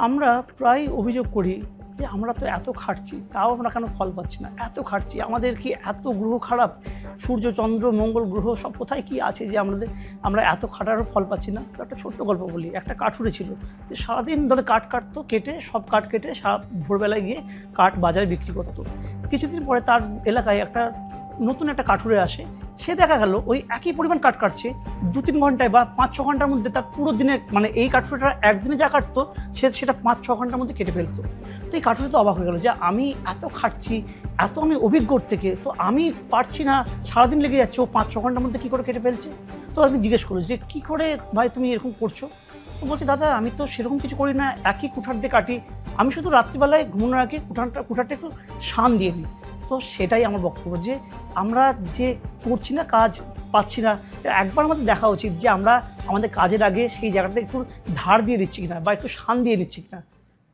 আমরা প্রায় অভিযোগ করি যে আমরা তো এত খাটছি, তাও আমরা কেন ফল পাচ্ছি না। এত খাটছি, আমাদের কি এত গ্রহ খারাপ? সূর্য, চন্দ্র, মঙ্গল গ্রহ সব কোথায় কি আছে যে আমরা এত খাটারও ফল পাচ্ছি না? তো একটা ছোট্ট গল্প বলি। একটা কাঠুরে ছিল যে সারাদিন ধরে কাঠ কাটতো, কেটে সব কাঠ কেটে ভোরবেলায় গিয়ে কাঠ বাজারে বিক্রি করতো। কিছুদিন পরে তার এলাকায় নতুন একটা কাঠুরে আসে। সে দেখা গেল ওই একই পরিমাণ কাঠ কাটছে 2-3 ঘন্টায় বা 5-6 ঘন্টার মধ্যে তার পুরো দিনে, মানে এই কাঠুরেটা একদিনে যা কাটতো সে সেটা 5-6 ঘন্টার মধ্যে কেটে ফেলতো। তো এই কাঠুরে তো অবাক হয়ে গেল যে আমি এত খাটছি, এত আমি অভিজ্ঞ থেকে, তো আমি পারছি না, সারাদিন লেগে যাচ্ছে, ও 5-6 ঘন্টার মধ্যে কী করে কেটে ফেলছে। তো একদিন জিজ্ঞেস করলো যে কী করে ভাই তুমি এরকম করছো? তো বলছে, দাদা আমি তো সেরকম কিছু করি না, একই কুঠার দিয়ে কাটি, আমি শুধু রাত্রিবেলায় ঘুমানোর আগে কুঠারটা একটু শান দিয়ে নিই। তো সেটাই আমার বক্তব্য, যে আমরা যে করছি না, কাজ পাচ্ছি না, তো একবার আমাদের দেখা উচিত যে আমরা আমাদের কাজের আগে সেই জায়গাটাতে একটু ধার দিয়ে দিচ্ছি কিনা বা একটু শান দিয়ে নিচ্ছি কিনা।